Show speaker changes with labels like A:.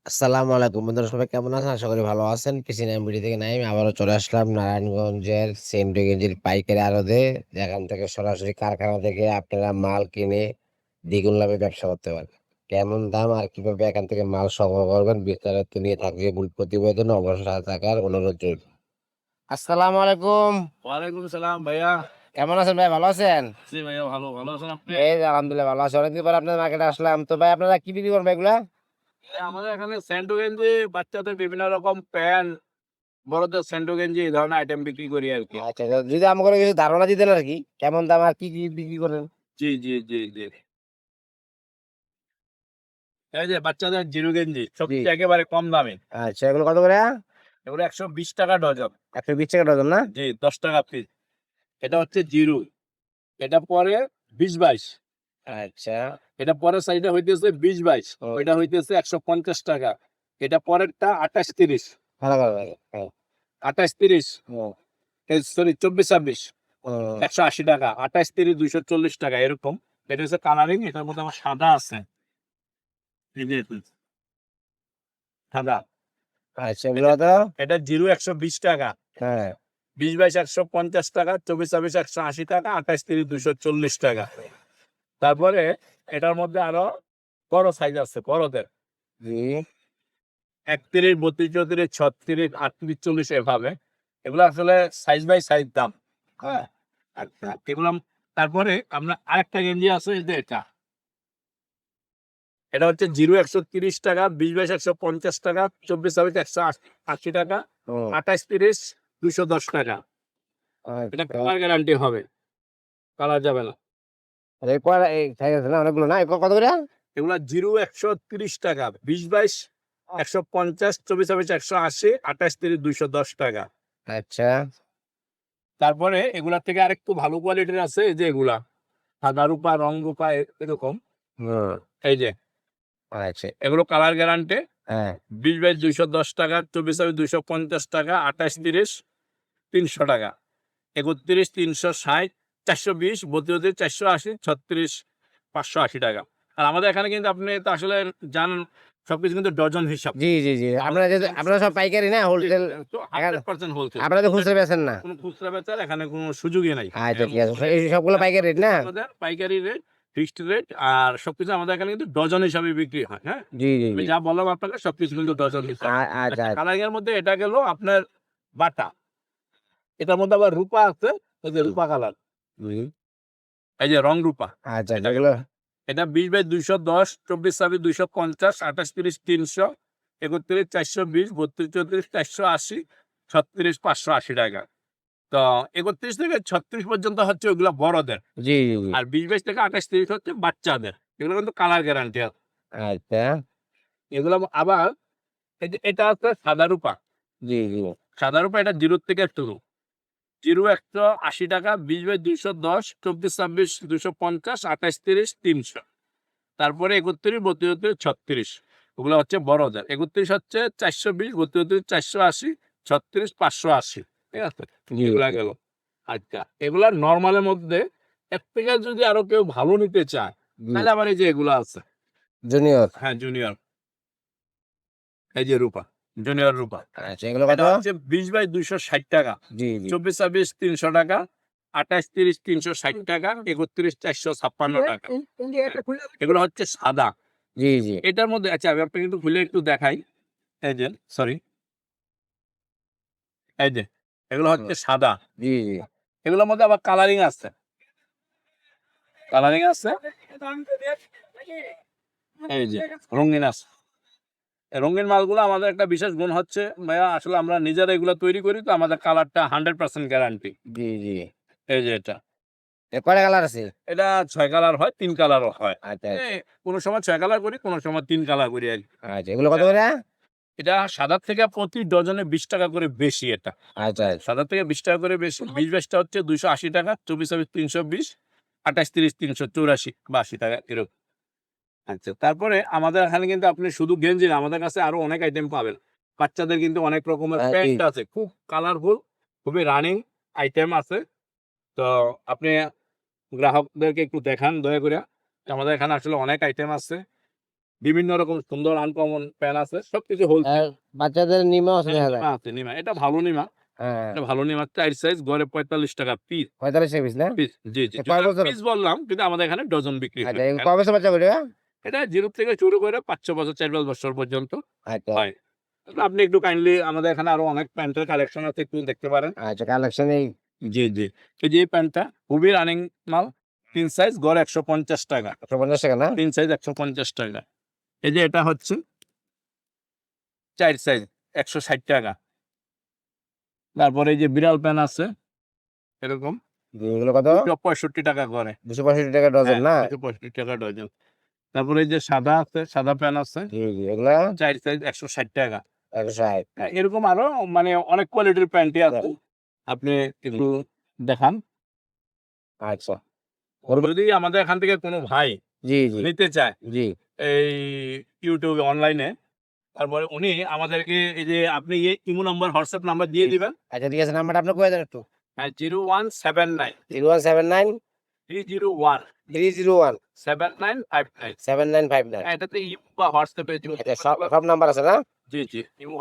A: আসসালামু আলাইকুম বন্ধুরা, সবাই কেমন আছেন? আশা করি ভালো আছেন। পিসি নাইম ভিডি থেকে নাইম আবারও চলে আসলাম নারায়ণগঞ্জের সেন্টু গেঞ্জির পাইকারি আড়তে। যেখান থেকে সরাসরি কারখানা থেকে আপনারা মাল কিনে দ্বিগুণ লাভে ব্যবসা করতে পারেন। কেমন দাম আর কিভাবে এখান থেকে মাল সংগ্রহ করবেন বিস্তারিত নিয়ে থাকবে মূল প্রতিবেদন, অবশ্যই সাথে থাকার অনুরোধ রইল। আসসালামু আলাইকুম।
B: ওয়ালাইকুম সালাম ভাইয়া।
A: কেমন আছেন ভাই? ভালো আছেন?
B: জি ভাইয়া, ভালো আছেন আপনি?
A: এই যে আলহামদুলিল্লাহ ভালো আছি। অনেকদিন পর আপনার মার্কেটে আসলাম। তো ভাই আপনারা কি বিক্রি করেন ভাই এগুলা?
B: আমাদের এখানে স্যান্ডো গেঞ্জি, বাচ্চাদের বিভিন্ন রকম প্যান্ট, বড়দের স্যান্ডো গেঞ্জি এই ধরনের আইটেম বিক্রি করি আর কি।
A: আচ্ছা, যদি আমাকে কিছু ধারণা দিতেন আর কি, কেমন দাম আর কি কি বিক্রি করেন?
B: জি। এই যে বাচ্চাদের জিরো গেঞ্জি
A: জি।
B: সবচেয়ে একেবারে কম দামে।
A: আচ্ছা, এগুলো কত করে?
B: এগুলো ১২০ টাকা ডজন।
A: ১২০ টাকা ডজন না?
B: জি, ১০ টাকা পিস। এটা হচ্ছে জিরো। এটা পরে ২০-২২।
A: আচ্ছা।
B: এটা পরের সাইডে হইতেছে ২০-২২।
A: ও,
B: ওইটা হইতেছে ১৫০ টাকা। এটা পরেরটা ২৮-৩০।
A: ভালো করে ভাই। হ্যাঁ।
B: ২৮-৩০,
A: ও,
B: সরি ২৪-২৬।
A: ও,
B: ১৮০ টাকা, ২৮-৩০, ২৪০ টাকা এরকম। এটা হচ্ছে কালারিং। এটার মধ্যে আমার সাদা আছে। এই যে সাদা।
A: আচ্ছা, এগুলো
B: এটা
A: কত?
B: এটা জিরো ১২০ টাকা,
A: হ্যাঁ।
B: ২০-২২ ১৫০ টাকা, ২৪-২৬ ১৮০ টাকা, ২৮-৩০ ২৪০ টাকা। তারপরে এটার মধ্যে আরো বড় সাইজ আছে বড়দের।
A: জি।
B: ৩১, ৩২, ৩৪, ৩৬, ৩৮, ৪০ এভাবে। এগুলো আসলে সাইজ বাই সাইজ দাম। হ্যাঁ? আচ্ছা। এগুলো তারপরে আমরা আরেকটা গেঞ্জি আছে, এই যে এটা। এটা হচ্ছে জিরো ১৩০ টাকা, ২০-২২ ১৫০ টাকা, ২৪-২৬ ১৮০ টাকা,
A: ও,
B: ২৮-৩০ ২১০ টাকা। এটা
A: আচ্ছা।
B: কালার গ্যারান্টি হবে, কালার যাবে না।
A: এই কয়টা এই সাইজ আছে না অনেকগুলো না? এগুলো কত করে?
B: এগুলা জিরো ১৩০ টাকা, ২০-২২ ১৫০, ২৪-২৬ ১৮০, ২৮-৩০ ২১০ টাকা।
A: আচ্ছা।
B: তারপরে এগুলার থেকে আরেকটু ভালো কোয়ালিটির আছে, এই যে এগুলা সাদা রূপা, রং রূপা এরকম।
A: হুম।
B: এই যে
A: আচ্ছা।
B: এগুলো কালার গ্যারান্টি।
A: হ্যাঁ।
B: ২০-২২ ২১০ টাকা, ২৪-২৬ ২৫০ টাকা, ২৮-৩০ ৩০০ টাকা, ৩১ ৩৬০, ৪২০, ৩২ ৪৮০, ৩৬ ৫৮০ টাকা। আর আমাদের এখানে কিন্তু আপনি তো আসলে জানেন সবকিছু কিন্তু ডজন হিসাব।
A: জি। আপনারা যে আপনারা সব পাইকারি না হোলসেল?
B: তো
A: এখানে
B: 100% হোলসেল।
A: আপনারা তো খুচরা বেচেন না?
B: কোনো খুচরা বেচার এখানে কোনো সুযোগই নাই।
A: আচ্ছা, ঠিক আছে। এই সবগুলো পাইকারি রেট না?
B: আমাদের পাইকারি রেট, ফিক্সড রেট। আর সবকিছু আমাদের এখানে কিন্তু ডজন হিসাবে বিক্রি হয়। হ্যাঁ? আমি
A: জি।
B: যা বললাম আপনাকে সবকিছু কিন্তু ডজন হিসাব।
A: আচ্ছা,
B: আচ্ছা, কালারিং এর মধ্যে এটা গেল আপনার বাটা। এটার মধ্যে আবার রূপা আছে, এই যে রূপা কালার।
A: হুম।
B: এই যে রং রূপা।
A: আচ্ছা,
B: এটা গেল।
A: এগুলো
B: এটা ২০/২১০, ২৪/২৬ ২৫০, ২৮/৩০ ৩০০, ৩১ ৪২০, ৩২ ৩৪ ৪৮০, ৩৬ ৫৮০ টাকা। তো ৩১ থেকে ৩৬ পর্যন্ত হচ্ছে ওগুলা বড়দের।
A: জি।
B: আর ২০/২২ থেকে ২৮/৩০ হচ্ছে বাচ্চাদের। এগুলো কিন্তু কালার গ্যারান্টি আছে।
A: আচ্ছা।
B: এগুলো আবার এই যে এটা আছে সাদা রূপা।
A: জি।
B: সাদা রূপা এটা ০ থেকে শুরু। ০ ১৮০ টাকা, ২০/২১০, ২৪/২৬ ২৫০, ২৮/৩০ ৩০০। তারপরে ৩১ ৩২ ৩৪ ৩৬। ওগুলো হচ্ছে বড়দের। ৩১ হচ্ছে ৪২০, ৩২ ৪৮০, ৩৬ ৫৮০। ঠিক আছে?
A: জি।
B: এগুলা গেল। আচ্ছা, এগুলার নরমালের মধ্যে এর থেকে যদি আরো কেউ ভালো নিতে চায়,
A: জি।
B: তাহলে আবার এই যে এগুলা আছে।
A: জুনিয়র।
B: হ্যাঁ, জুনিয়র। এই যে রূপা, জুনিয়র রূপা।
A: আচ্ছা, এগুলো কত?
B: এটা হচ্ছে ২০/২৬০ টাকা,
A: জি।
B: ২৪/২৬ ৩০০ টাকা, ২৮/৩০ ৩৬০ টাকা, ৩১ ৪৫৬ টাকা। এগুলো হচ্ছে সাদা।
A: জি।
B: এটার মধ্যে আচ্ছা, আমি আপনাকে কিন্তু খুলে একটু দেখাই। এই যে সরি, এই যে এগুলো
A: হুম।
B: হচ্ছে সাদা।
A: জি।
B: এগুলোর মধ্যে আবার কালারিং আছে। কালারিং আছে। এই যে রঙিন আছে। এই রঙিন মালগুলো আমাদের একটা বিশেষ গুণ হচ্ছে ভাইয়া, আসলে আমরা নিজেরা এগুলো তৈরি করি, তো আমাদের কালারটা 100% গ্যারান্টি।
A: জি।
B: এই যে এটা।
A: কয়টা কালার আছে?
B: এটা ৬ কালার হয়, ৩ কালারও হয়।
A: আচ্ছা।
B: কোন সময় ৬ কালার করি, কোন সময় ৩ কালার করি আরকি।
A: আচ্ছা, এগুলো কত
B: এটা
A: করে?
B: এটা সাদার থেকে প্রতি ডজনে ২০ টাকা করে বেশি এটা।
A: আচ্ছা।
B: সাদার থেকে ২০ টাকা করে বেশি। ২০/২২ টা হচ্ছে ২৮০ টাকা, ২৪/২৬ ৩২০, ২৮/৩০ ৩৮৪ বা ৮০ টাকা এরকম। আচ্ছা, তারপরে আমাদের এখানে কিন্তু আপনি শুধু গেঞ্জি না, আমাদের কাছে আরো অনেক আইটেম পাবেন। বাচ্চাদের কিন্তু অনেক রকমের
A: জি।
B: প্যান্ট আছে। খুব কালারফুল, খুবই রানিং আইটেম আছে। তো আপনি গ্রাহকদেরকে একটু দেখান দয়া কইরা। আমাদের এখানে আসলে অনেক আইটেম আছে। বিভিন্ন রকম সুন্দর আনকমন প্যান আছে সবকিছু হোলসেল
A: আর বাচ্চাদের নিমা আছে দেখা যায়।
B: আছে নিমা, এটা ভালো নিমা,
A: হ্যাঁ,
B: এটা ভালো নিমা 4 সাইজ গড়ে 45 টাকা পিস।
A: 45 টাকা পিস না?
B: পিস জি, জি।
A: কয় বছর?
B: পিস বললাম কিন্তু আমাদের এখানে ডজন বিক্রি হয়।
A: আচ্ছা, এগুলো কয় বছর বাচ্চা করে?
B: এটা 0 থেকে শুরু করে 5-6 বছর 4-5 বছর পর্যন্ত
A: আচ্ছা,
B: হয়। তো আপনি একটু কাইন্ডলি আমাদের এখানে আরো অনেক প্যান্টের কালেকশন আছে, একটু দেখতে পারেন।
A: আচ্ছা, কালেকশন এই
B: জি, জি। এই যে এই প্যান্টটা খুবই রানিং মাল। 3 সাইজ গড়ে 150 টাকা।
A: 150 টাকা না?
B: 3 সাইজ 150 টাকা। এই যে এটা হচ্ছে 4 সাইজ 160 টাকা। তারপরে এই যে বিড়াল প্যান আছে এরকম
A: জি, এগুলো কত?
B: 265 টাকা করে।
A: 265 টাকা ডজন না?
B: 265 টাকা ডজন। তারপরে এই যে সাদা আছে, সাদা প্যান আছে
A: জি, জি, এগুলা
B: 4 সাইজ 160 টাকা।
A: 160।
B: এরকম আরো মানে অনেক কোয়ালিটির প্যান্টই আছে। আপনি একটু দেখান।
A: আচ্ছা,
B: যদি আমাদের এখান থেকে কোনো ভাই
A: জি, জি,
B: নিতে চায়
A: জি।
B: এই ইউটিউব অনলাইনে, তারপরে উনি আমাদেরকে এই যে আপনি ইমো নাম্বার, হোয়াটসঅ্যাপ নাম্বার দিয়ে দিবেন।
A: আচ্ছা, ঠিক আছে, নাম্বারটা আপনি কয়ে দেন একটু।
B: 0179
A: 0179
B: 301
A: 301
B: 7959।
A: 7959।
B: এটাতে ইমো বা হোয়াটসঅ্যাপে
A: আচ্ছা, সব নাম্বার আছে না?
B: জি, জি। ইমো